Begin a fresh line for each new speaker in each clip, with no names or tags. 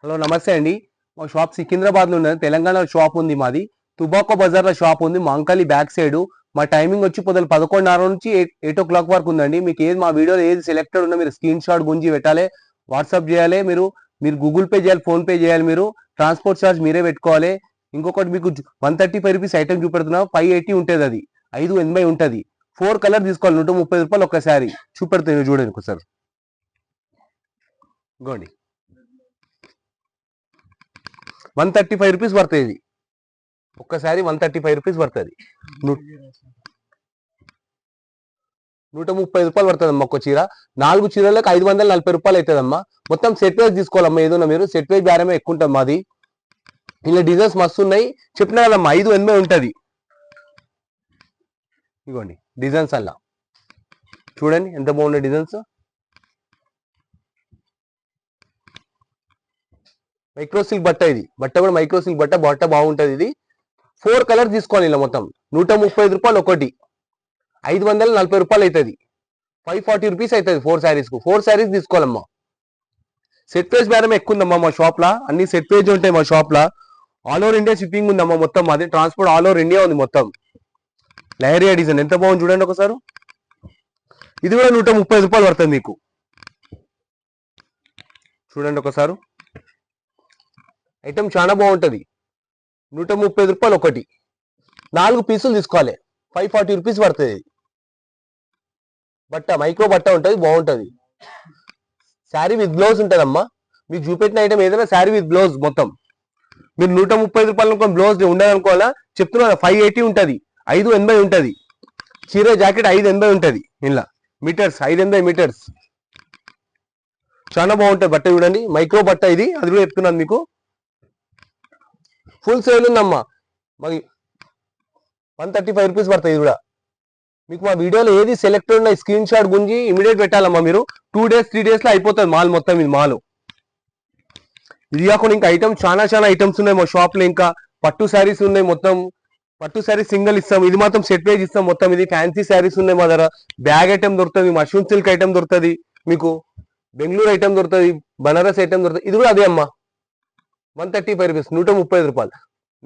Hello నమస్తే అండి. మా షాప్ సికింద్రాబాద్లో ఉన్నది. తెలంగాణ షాప్ ఉంది మాది. తుబాకో బజార్లో షాప్ ఉంది, మాంకాలి బ్యాక్ సైడ్. మా టైమింగ్ వచ్చి పొద్దున 11:30 నుంచి 8 o'clock వరకు ఉందండి. మీకు ఏది మా వీడియోలో ఏది సెలెక్టెడ్ ఉన్నా మీరు స్క్రీన్ షాట్ గుంజి పెట్టాలి, వాట్సాప్ చేయాలి, మీరు గూగుల్ పే చేయాలి, ఫోన్ పే చేయాలి. మీరు ట్రాన్స్పోర్ట్ ఛార్జ్ మీరే పెట్టుకోవాలి. ఇంకొకటి మీకు 135 రూపీస్ ఐటమ్ చూపెడుతున్నా, 580 ఉంటుంది, అది 580 ఉంటుంది. 4 కలర్ తీసుకోవాలి, 130 రూపాయలు ఒక్కసారి చూపెడుతుంది. చూడండి ఒకసారి, ఇంకోండి 135 రూపీస్ పడుతుంది. ఇది ఒక్కసారి 135 రూపీస్ పడుతుంది. 130 రూపాయలు పడుతుంది అమ్మ ఒక్క చీర. 4 చీరలకు 540 రూపాయలు అవుతుంది అమ్మా. మొత్తం సెట్ వైజ్ తీసుకోవాలమ్మా. ఏదన్నా మీరు సెట్ వైజ్ బేరమే ఎక్కువ ఉంటుంది మాది. ఇలా డిజైన్స్ మస్తు ఉన్నాయి, చెప్పినా కదమ్మా 580 ఉంటుంది. ఇగోండి డిజైన్స్ అలా చూడండి ఎంత బాగున్నాయి డిజైన్స్. మైక్రో సిల్క్ బట్ట, ఇది బట్ట కూడా మైక్రో సిల్క్ బట్ట బాగుంటుంది. ఇది 4 కలర్ తీసుకోవాలి. ఇలా మొత్తం 135 రూపాయలు ఒకటి, 540 రూపాయలు అవుతుంది. 540 రూపీస్ అవుతుంది 4 శారీస్ కు. 4 శారీస్ తీసుకోవాలమ్మా. సెట్ పేజ్ బేరం ఎక్కువ ఉందమ్మా మా షాప్ లా. అన్ని సెట్ పేజ్ ఉంటాయి మా షాప్ లా. ఆల్ ఓవర్ ఇండియా షిప్పింగ్ ఉందమ్మా. మొత్తం అది ట్రాన్స్పోర్ట్ ఆల్ ఓవర్ ఇండియా ఉంది మొత్తం. లైరియా డిజైన్ ఎంత బాగుంది చూడండి ఒకసారి. ఇది కూడా 130 రూపాయలు పడుతుంది మీకు. చూడండి ఒకసారి, ఐటమ్ చాలా బాగుంటుంది. 130 రూపాయలు ఒకటి, 4 పీసులు తీసుకోవాలి. 540 రూపీస్ పడుతుంది. బట్ట మైక్రో బట్ట ఉంటుంది, బాగుంటుంది. శారీ విత్ బ్లౌజ్ ఉంటుంది అమ్మా. మీకు చూపెట్టిన ఐటమ్ ఏదైనా శారీ విత్ బ్లౌజ్ మొత్తం. మీరు 130 రూపాయలు బ్లౌజ్ ఉండదనుకోవాలా, చెప్తున్నా 580 ఉంటుంది, 580 ఉంటుంది. చీర జాకెట్ 580 ఉంటుంది. ఇలా మీటర్స్ 580 మీటర్స్. చాలా బాగుంటుంది బట్ట. చూడండి మైక్రో బట్ట ఇది, అది కూడా చెప్తున్నాను మీకు. ఫుల్ సేల్ ఉందమ్మా. మరి 135 రూపీస్ పడుతుంది. ఇది కూడా మీకు మా వీడియోలో ఏది సెలెక్ట్ ఉన్న స్క్రీన్ షాట్ గుంజి ఇమీడియట్ పెట్టాలమ్మా. మీరు 2 days 3 days లో అయిపోతుంది మాల్ మొత్తం. ఇది మాల్. ఇది కాకుండా ఇంకా ఐటమ్ చాలా ఐటమ్స్ ఉన్నాయి మా షాప్ లో. ఇంకా పట్టు శారీస్ ఉన్నాయి మొత్తం. పట్టు శారీస్ సింగిల్ ఇస్తాం, ఇది మాత్రం సెట్ వేజ్ ఇస్తాం మొత్తం. ఇది ఫ్యాన్సీ శారీస్ ఉన్నాయి మా దగ్గర. బ్యాగ్ ఐటమ్ దొరుకుతుంది, మష్రూమ్ సిల్క్ ఐటమ్ దొరుకుతుంది మీకు, బెంగళూరు ఐటమ్ దొరుకుతుంది, బనారస్ ఐటమ్ దొరుకుతుంది. ఇది కూడా అదే అమ్మా. 135 రూపీస్, 130 రూపాయలు.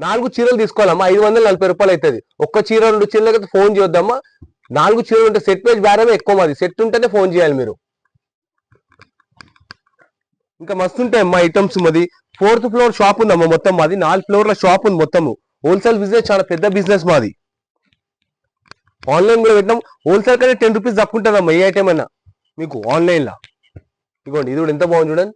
4 చీరలు తీసుకోవాలమ్మా, 540 రూపాయలు అవుతుంది. ఒక్క చీర 2 చీరలకి ఫోన్ చేయొద్దమ్మా. 4 చీరలు ఉంటే సెట్ పేజ్ బేరమే ఎక్కువ మాది. సెట్ ఉంటేనే ఫోన్ చేయాలి మీరు. ఇంకా మస్తు ఉంటాయమ్మా ఐటమ్స్. మాది 4th ఫ్లోర్ షాప్ ఉందమ్మా మొత్తం. మాది 4 ఫ్లోర్ల షాప్ ఉంది మొత్తము. హోల్సేల్ బిజినెస్, చాలా పెద్ద బిజినెస్ మాది. ఆన్లైన్ కూడా పెట్టినాం. హోల్సేల్ కంటే 10 రూపీస్ తక్కువ ఉంటుందమ్మా ఏ ఐటమ్ అయినా మీకు ఆన్లైన్ లా. ఇదిగోండి ఇది కూడా ఎంత బాగుంది చూడండి.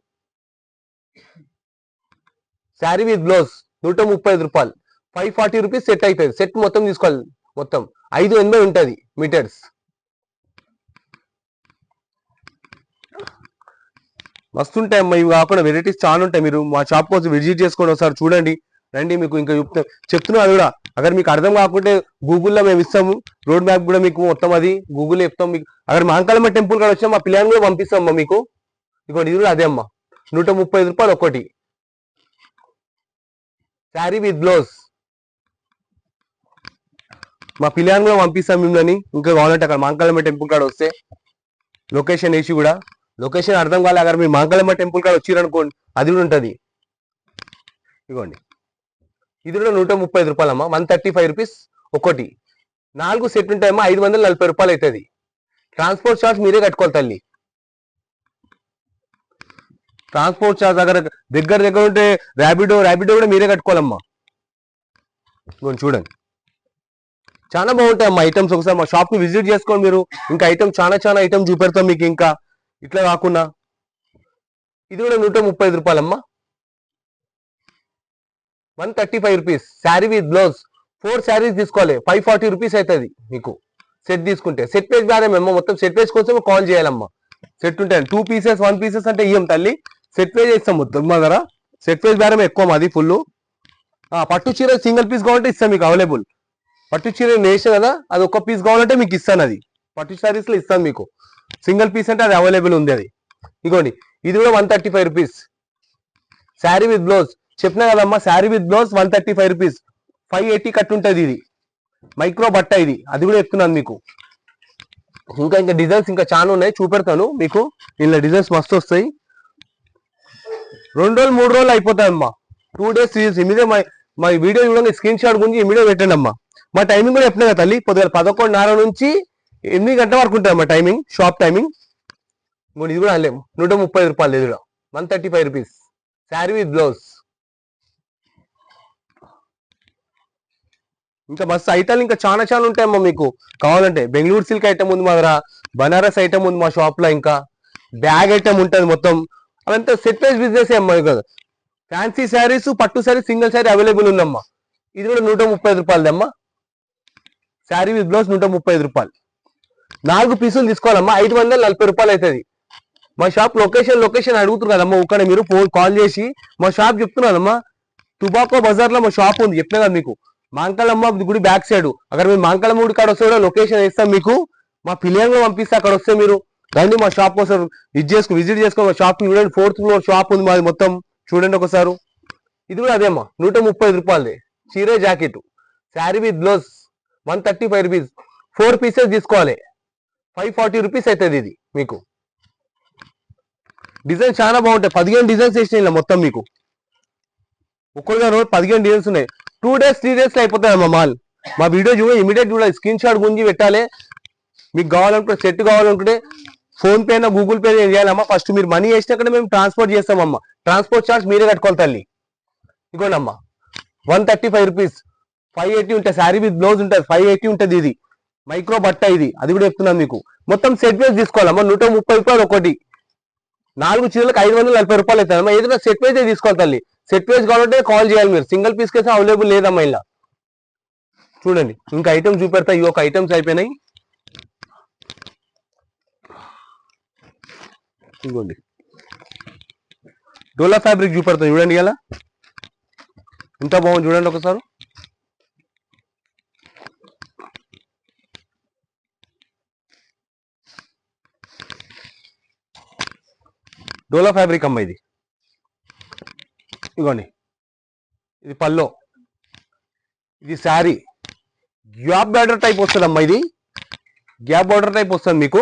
శారీ విత్ బ్లౌజ్ 135 రూపాయలు, 540 రూపీస్ సెట్ అవుతుంది. సెట్ మొత్తం తీసుకోవాలి. మొత్తం 580 ఉంటుంది మీటర్స్. మస్తు ఉంటాయమ్మా. ఇవి కాకుండా వెరైటీస్ చాలా ఉంటాయి. మీరు మా షాప్ కోసం విజిట్ చేసుకోండి ఒకసారి, చూడండి రండి. మీకు ఇంకా చెప్తున్నా అది కూడా. అगर మీకు అర్థం కాకుంటే గూగుల్లో మేము ఇస్తాము, రోడ్ మ్యాప్ కూడా మీకు మొత్తం అది గూగుల్లో చెప్తాం మీకు. అక్కడ మాంకాలమ్మ టెంపుల్ కాడ వచ్చినా మా పిల్లని కూడా పంపిస్తామమ్మా మీకు. ఇంకోటి ఇది కూడా అదే అమ్మా, 130 రూపాయలు ఒకటి. Sari with blouse. మా పిల్లని కూడా పంపిస్తాం మిమ్మల్ని. ఇంకా కావాలంటే అక్కడ మాంకాలమ్మ టెంపుల్ కాడ వస్తే లొకేషన్ వేసి కూడా, లొకేషన్ అర్థం కాలే అక్కడ మీరు మాంకాలమ్మ టెంపుల్ కాడ వచ్చిరనుకోండి, అది కూడా ఉంటుంది. ఇదిగోండి ఇది కూడా 130 రూపాయలమ్మా, 135 రూపీస్ ఒకటి. 4 సెట్ ఉంటాయమ్మా, 540 రూపాయలు అవుతుంది. ట్రాన్స్పోర్ట్ ఛార్జ్ మీరే కట్టుకోవాలి తల్లి. ట్రాన్స్పోర్ట్ ఛార్జ్ అక్కడ దగ్గర ఉంటే ర్యాపిడో కూడా మీరే కట్టుకోవాలమ్మా. చూడండి చాలా బాగుంటాయి అమ్మా ఐటమ్స్. ఒకసారి మా షాప్ కి విజిట్ చేసుకోండి మీరు. ఇంకా ఐటమ్ చాలా ఐటమ్ చూపెడతాం మీకు. ఇంకా ఇట్లా కాకుండా ఇది కూడా 130 రూపాయలమ్మా, 135 rupees. Sari with blouse. 4 saris తీసుకోవాలి, 540 రూపీస్ అవుతుంది మీకు సెట్ తీసుకుంటే. సెట్ పేజ్ బేరమేమ్మా మొత్తం. సెట్ పేజ్ కోసం కాల్ చేయాలమ్మా. సెట్ ఉంటాయి 2 పీసెస్ 1 పీసెస్ అంటే ఇయ్యం తల్లి. సెట్ పేజ్ ఇస్తాం మొత్తం మా దగ్గర. సెట్ పేజ్ బేరం ఎక్కువ మాది ఫుల్. పట్టు చీర సింగిల్ పీస్ కావాలంటే ఇస్తాం మీకు అవైలబుల్. పట్టు చీర నేసిన కదా, అది ఒక్క పీస్ కావాలంటే మీకు ఇస్తాను. అది పట్టు శారీస్ లో ఇస్తాను మీకు. సింగిల్ పీస్ అంటే అది అవైలబుల్ ఉంది. అది ఇగోండి ఇది కూడా 135 రూపీస్. శారీ విత్ బ్లౌజ్ చెప్పినా కదమ్మా. Sari with blouse 135 rupees, 580 cut ఉంటుంది. ఇది మైక్రో బట్ట ఇది, అది కూడా చెప్తున్నాను మీకు. ఇంకా డిజైన్స్ ఇంకా చాలా ఉన్నాయి, చూపెడతాను మీకు. ఇలా డిజైన్స్ మస్తు వస్తాయి. 2 రోజులు 3 రోజులు అయిపోతాయి అమ్మా. 2 days 3 days ఇమీడియట్ మా వీడియో చూడండి, స్క్రీన్ షాట్ గురించి ఇమీడియట్ పెట్టండి అమ్మా. మా టైమింగ్ కూడా చెప్పినా కదా తల్లి, పొద్దున 11:30 నుంచి 8 గంటల వరకు ఉంటుంది అమ్మా టైమింగ్, షాప్ టైమింగ్. ఇది కూడా అనలేము, 130 రూపాయలు, ఇది కూడా 135 రూపీస్ శారీ విత్ బ్లౌజ్. ఇంకా మస్తు ఐటమ్ ఇంకా చాలా చాలా ఉంటాయమ్మా. మీకు కావాలంటే బెంగళూరు సిల్క్ ఐటమ్ ఉంది మా దగ్గర, బనారస్ ఐటమ్ ఉంది మా షాప్ లో, ఇంకా బ్యాగ్ ఐటమ్ ఉంటుంది మొత్తం. అదంతా సెట్ వైజ్ బిజినెస్ అమ్మా. ఫ్యాన్సీ శారీస్, పట్టు శారీ, సింగిల్ శారీ అవైలబుల్ ఉందమ్మా. ఇది కూడా 135 రూపాయలది అమ్మా. శారీ విత్ బ్లౌజ్ 135 రూపాయలు. 4 పీసులు తీసుకోవాలమ్మా, 540 రూపాయలు అవుతుంది. మా షాప్ లొకేషన్ అడుగుతున్నారు కదమ్మా, ఇక్కడ మీరు ఫోన్ కాల్ చేసి మా షాప్ చెప్తున్నారమ్మా. టుబాకో బజార్ లో మా షాప్ ఉంది, చెప్పినా కదా మీకు. మాంకళమ్మ గుడి బ్యాక్ సైడ్. అక్కడ మీరు మాంకళమ్మ గుడి కాడ వస్తే కూడా లొకేషన్ ఇస్తాం మీకు. మా పిల్లలు పంపిస్తే అక్కడ వస్తే మీరు రండి మా షాప్ కోసం విజిట్ చేసుకో. మా షాప్ చూడండి, 4th floor షాప్ ఉంది మాది మొత్తం, చూడండి ఒకసారి. ఇది కూడా అదేమ్మా, 135 రూపాయలది చీరే jacket, sari with blouse 135 rupees. 4 pieces తీసుకోవాలి, 540 రూపీస్ అవుతుంది ఇది మీకు. డిజైన్ చాలా బాగుంటాయి, 15 డిజైన్స్ వేసినాయి మొత్తం మీకు. ఒక్కరుగా రోజు 15 డిజైన్స్ ఉన్నాయి. 2 days 3 days లో అయిపోతాయి అమ్మా మాల్. మా వీడియో చూడండి, ఇమీడియట్ చూడాలి, స్క్రీన్ షాట్ గురించి పెట్టాలి. మీకు కావాలనుకుంటే సెట్ కావాలనుకుంటే ఫోన్ పే అయినా గూగుల్ పే చేయాలమ్మా. ఫస్ట్ మీరు మనీ వేసినాకనే మేము ట్రాన్స్పోర్ట్ చేస్తామమ్మా. ట్రాన్స్పోర్ట్ ఛార్జ్ మీరే కట్టుకోవాలి తల్లి. ఇగోండి అమ్మా, 135 రూపీస్, 580 ఉంటుంది. శారీ విత్ బ్లౌజ్ ఉంటుంది, 580 ఉంటుంది. ఇది మైక్రో బట్ట, ఇది అది కూడా చెప్తున్నాను మీకు. మొత్తం సెట్ వైజ్ తీసుకోవాలమ్మా, 130 రూపాయలు ఒకటి. 4 చీరలకు 540 రూపాయలు అవుతాయమ్మా. ఏదైనా సెట్ వైజ్ తీసుకోవాలి తల్లి. సెట్ వైజ్ కావాలంటే కాల్ చేయాలి మీరు, సింగిల్ పీస్ కేసు అవైలబుల్ లేదమ్మా ఇలా. చూడండి ఇంకా ఐటమ్స్ చూపెడతా, ఈ ఒక ఐటమ్స్ అయిపోయినాయి. ఇంకోండి డోలా ఫ్యాబ్రిక్ చూపెడతాం చూడండి, ఇలా ఎంత బాగుంది చూడండి ఒకసారి. డోలా ఫ్యాబ్రిక్ అమ్మ ఇది. ఇగోండి ఇది పల్లో, ఇది శారీ. గ్యాప్ బార్డర్ టైప్ వస్తుంది అమ్మా. ఇది గ్యాప్ బార్డర్ టైప్ వస్తుంది మీకు.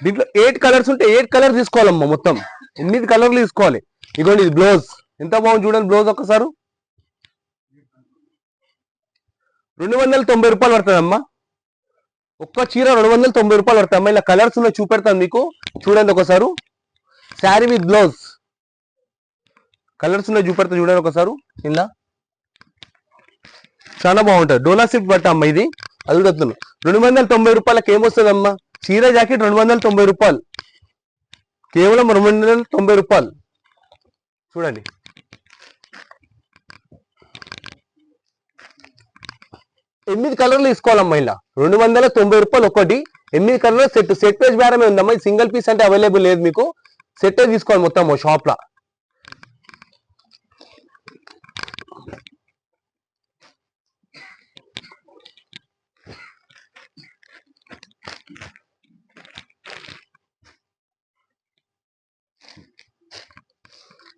దీంట్లో 8 కలర్స్ ఉంటే 8 కలర్ తీసుకోవాలమ్మా. మొత్తం 8 కలర్లు తీసుకోవాలి. ఇగోండి ఇది బ్లౌజ్, ఎంత బాగుంది చూడండి బ్లౌజ్ ఒక్కసారి. 290 రూపాయలు పడుతుంది అమ్మా. ఒక్క చీర 290 రూపాయలు పడుతుంది అమ్మా. ఇలా కలర్స్ ఉన్నాయి, చూపెడతాను మీకు, చూడండి ఒకసారి. శారీ విత్ బ్లౌజ్ కలర్స్ ఉన్నాయి, చూపెడతా చూడండి ఒకసారి. ఇలా చాలా బాగుంటుంది. డోలా సిల్క్ బట్ట అమ్మ ఇది, అది కూడా 290 రూపాయలకి ఏమొస్తుంది అమ్మా. చీర జాకెట్ 290 రూపాయలు, కేవలం 290 రూపాయలు. చూడండి ఎనిమిది కలర్లు తీసుకోవాలమ్మా. ఇలా 290 రూపాయలు ఒకటి, 8 కలర్లు సెట్. సెట్ పేజ్ బేరమే ఉందమ్మా. సింగిల్ పీస్ అంటే అవైలబుల్ లేదు మీకు, సెట్ తీసుకోవాలి మొత్తం షాప్ లా.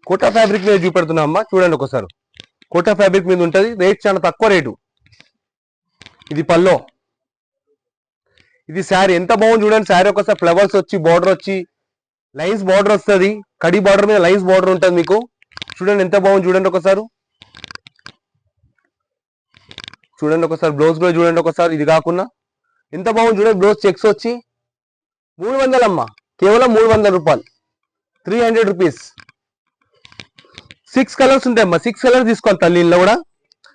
కోటా ఫ్యాబ్రిక్ మీద చూపెడుతున్నా అమ్మా, చూడండి ఒకసారి. కోటా ఫ్యాబ్రిక్ మీద ఉంటుంది, రేట్ చాలా తక్కువ రేటు. ఇది పల్లో, ఇది శారీ. ఎంత బాగుంది చూడండి శారీ ఒకసారి. ఫ్లవర్స్ వచ్చి బార్డర్ వచ్చి లైన్స్ బార్డర్ వస్తుంది, కడి బార్డర్ మీద లైన్స్ బార్డర్ ఉంటుంది మీకు. చూడండి ఎంత బాగుంది చూడండి ఒకసారి. చూడండి ఒకసారి బ్లౌజ్ కూడా చూడండి ఒకసారి. ఇది కాకుండా ఎంత బాగుంది చూడండి బ్లౌజ్. చెక్స్ వచ్చి 300 అమ్మా, కేవలం 300 రూపాయలు, 300 రూపీస్. 6 కలర్స్ ఉంటాయమ్మా. 6 కలర్స్ తీసుకోవాలి తల్లి. ఇంట్లో కూడా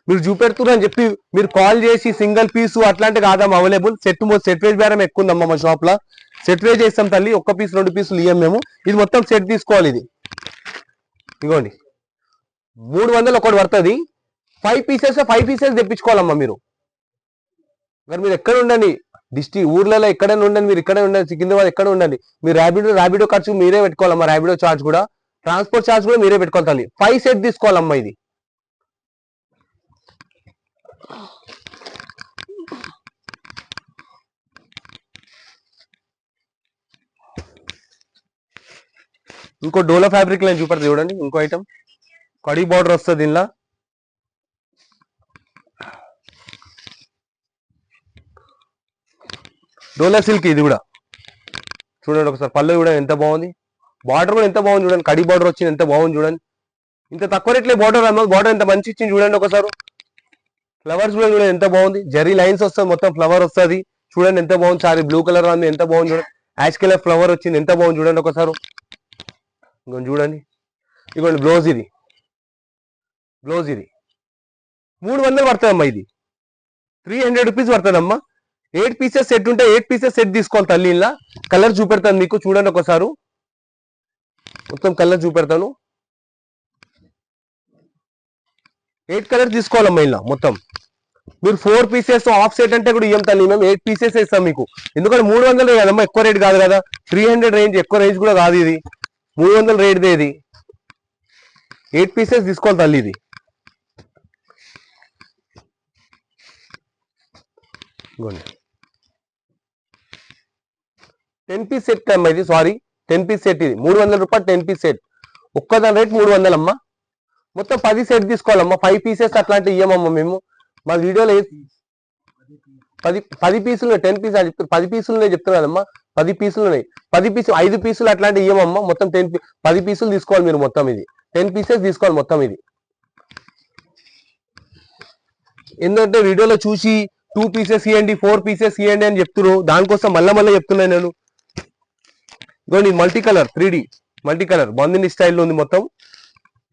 మీరు చూపెడుతున్నారు అని చెప్పి మీరు కాల్ చేసి సింగిల్ పీసు అట్లాంటి కాదమ్మా అవైలబుల్. సెట్ వేజ్ బేరం ఎక్కువ ఉందమ్మా మా షాప్ లో. సెట్ వేజ్ చేస్తాం తల్లి, 1 పీస్ 2 పీసులు ఇయ్యం మేము. ఇది మొత్తం సెట్ తీసుకోవాలి. ఇది ఇగోండి 300 ఒకటి పడుతుంది. 5 పీసెస్ తెప్పించుకోవాలమ్మా మీరు. మరి మీరు ఎక్కడ ఉండండి, ఊర్లలో ఎక్కడైనా ఉండండి, మీరు ఇక్కడే ఉండండి, సికింద్రాబాద్ ఎక్కడ ఉండండి, మీరు ర్యాపిడో ఖర్చు మీరే పెట్టుకోవాలమ్మా. ర్యాపిడో ఛార్జ్ కూడా, ట్రాన్స్పోర్ట్ ఛార్జ్ కూడా మీరే పెట్టుకోవాలి తల్లి. 5 సెట్ తీసుకోవాలమ్మా. ఇది ఇంకో డోలా ఫ్యాబ్రిక్ లైన్ చూపెడతా చూడండి. ఇంకో ఐటమ్ కడి బార్డర్ వస్తుంది దీనిలో. డోలా సిల్క్ ఇది కూడా చూడండి ఒకసారి. పళ్ళు కూడా ఎంత బాగుంది, బార్డర్ కూడా ఎంత బాగుంది చూడండి, కడి బార్డర్ వచ్చింది ఎంత బాగుంది చూడండి. ఇంత తక్కువ రేట్లే బార్డర్ అమ్మ, బార్డర్ ఎంత మంచి ఇచ్చింది చూడండి ఒకసారి. ఫ్లవర్స్ కూడా చూడండి ఎంత బాగుంది, జరీ లైన్స్ వస్తుంది, మొత్తం ఫ్లవర్ వస్తుంది చూడండి ఎంత బాగుంది. సారీ బ్లూ కలర్ ఉంది ఎంత బాగుంది చూడండి, యాష్ కలర్ ఫ్లవర్ వచ్చింది ఎంత బాగుంది చూడండి ఒకసారి. ఇంకొంచెం చూడండి, ఇదిగోండి బ్లౌజ్, ఇది బ్లౌజ్, ఇది 300 పడుతుందమ్మా, ఇది 300 రూపీస్ పడుతుందమ్మా. 8 పీసెస్ సెట్ ఉంటే 8 పీసెస్ సెట్ తీసుకోవాలి తల్లి. ఇలా కలర్ చూపెడతాను మీకు చూడండి ఒకసారి, మొత్తం కలర్ చూపెడతాను. 8 కలర్స్ తీసుకోవాలమ్మా ఇలా మొత్తం. మీరు 4 పీసెస్ హాఫ్ సెట్ అంటే కూడా ఇయ్యం తల్లి, మేము 8 పీసెస్ ఇస్తాం మీకు. ఎందుకంటే 300 కదమ్మా, ఎక్కువ రేట్ కాదు కదా, 300 రేంజ్, ఎక్కువ రేంజ్ కూడా కాదు ఇది, 300 రేట్దే ఇది. 8 పీసెస్ తీసుకోవాలి తల్లి ఇది. ఇదిగోండి 10 పీస్ సెట్ అమ్మా ఇది, సారీ 10 పీస్ సెట్ ఇది, 300 రూపాయలు 10 పీస్ సెట్. ఒక్కదాని రేట్ 300 అమ్మా. మొత్తం 10 సెట్ తీసుకోవాలమ్మా, 5 పీసెస్ అట్లాంటివి ఇయ్యమమ్మా మేము. మా వీడియోలో 10 పీసులు 10 పీస్ 10 పీసులు చెప్తున్నానమ్మా, 10 పీసులు ఉన్నాయి. 10 పీసులు 5 పీసులు అట్లాంటివి ఇయ్యమమ్మా, మొత్తం 10 పీసులు తీసుకోవాలి మీరు మొత్తం. ఇది 10 పీసెస్ తీసుకోవాలి మొత్తం ఇది. ఎందుకంటే వీడియోలో చూసి 2 పీసెస్ ఇవ్వండి 4 పీసెస్ ఇవ్వండి అని చెప్తున్నారు, దానికోసం మళ్ళీ చెప్తున్నాను నేను. ఇదిగోండి multi colour 3D multi colour bandhani స్టైల్లో ఉంది మొత్తం.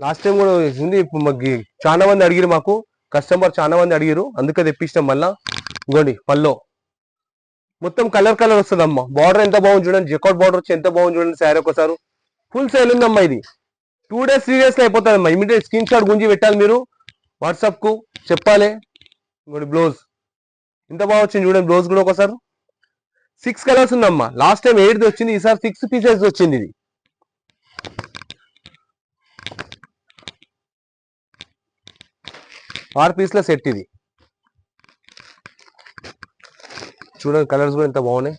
లాస్ట్ టైం కూడా ఉంది, మాకు చాలా మంది అడిగారు, మాకు కస్టమర్ చాలా మంది అడిగారు, అందుకే తెప్పించాం మళ్ళా. ఇదిగోండి పల్లో మొత్తం కలర్ కలర్ వస్తుంది అమ్మా. బార్డర్ ఎంత బాగుంది చూడండి, జెకౌట్ బార్డర్ వచ్చి ఎంత బాగుంది చూడండి. శారీ ఒకసారి ఫుల్ సేల్ ఉందమ్మా, ఇది 2 days 3 days లో అయిపోతుంది అమ్మా. ఇమీడియట్ స్క్రీన్ షాట్ గుంజి పెట్టాలి మీరు, వాట్సాప్ కు చెప్పాలి. ఇంకోటి బ్లౌజ్ ఎంత బాగా వచ్చింది చూడండి, బ్లౌజ్ కూడా ఒకసారి. 6 కలర్స్ ఉందమ్మా, లాస్ట్ టైం 8 వచ్చింది, ఈసారి 6 పీసెస్ వచ్చింది. ఇది 6 పీస్ల సెట్ ఇది. చూడండి కలర్స్ కూడా ఎంత బాగున్నాయి,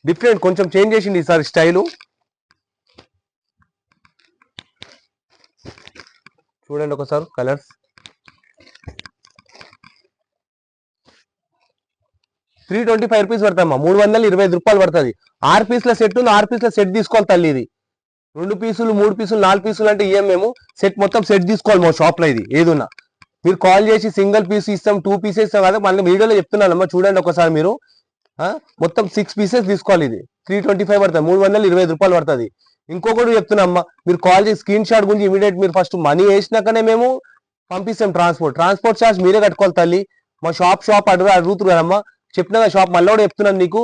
డిఫరెంట్ కొంచెం చేంజ్ చేసింది ఈసారి స్టైలు. చూడండి ఒకసారి కలర్స్. 325 రూపీస్ పడతామ్మా, 325 రూపాయలు పడుతుంది. 6 పీస్ల సెట్ ఉంది, 6 పీస్ల సెట్ తీసుకోవాలి తల్లి. ఇది 2 పీసులు 3 పీసులు 4 పీసులు అంటే ఇయ్యం మేము, సెట్ మొత్తం సెట్ తీసుకోవాలి మా షాప్ లో. ఇది ఏదున్నా మీరు కాల్ చేసి సింగిల్ పీస్ ఇస్తాం 2 పీసెస్ ఇస్తాం కదా, మళ్ళీ వీడియోలో చెప్తున్నానమ్మా చూడండి ఒకసారి మీరు. మొత్తం 6 పీసెస్ తీసుకోవాలి. ఇది 325 పడుతుంది, 325 రూపాయలు పడుతుంది. ఇంకొకటి చెప్తున్నామ్మా, మీరు కాల్ చేసి స్క్రీన్ షాట్ గురించి ఇమీడియట్ మీరు ఫస్ట్ మనీ వేసినాకనే మేము పంపిస్తాం. ట్రాన్స్పోర్ట్ ఛార్జ్ మీరే కట్టుకోవాలి తల్లి. మా షాప్ అడుగుతున్నారు కదమ్మా, చెప్పిన షాప్ మళ్ళీ కూడా చెప్తున్నాను నీకు.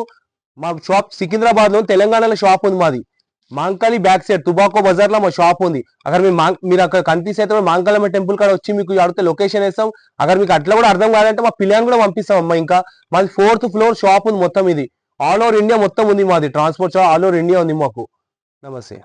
మా షాప్ సికింద్రాబాద్ లో తెలంగాణలో షాప్ ఉంది మాది, మాంకాలి బ్యాక్ సైడ్ తుబాకో బజార్ లో మా షాప్ ఉంది. అక్కడ మీరు అక్కడ కనిపిస్తే మాంకాలమ్మ టెంపుల్ కాడ వచ్చి మీకు అడిగితే లొకేషన్ వేస్తాం. అక్కడ మీకు అట్లా కూడా అర్థం కాదంటే మా పిల్లని కూడా పంపిస్తాం అమ్మా. ఇంకా మాది 4th ఫ్లోర్ షాప్ ఉంది మొత్తం. ఇది ఆల్ ఓవర్ ఇండియా మొత్తం ఉంది మాది, ట్రాన్స్పోర్ట్ ఆల్ ఓవర్ ఇండియా ఉంది మాకు. నమస్తే.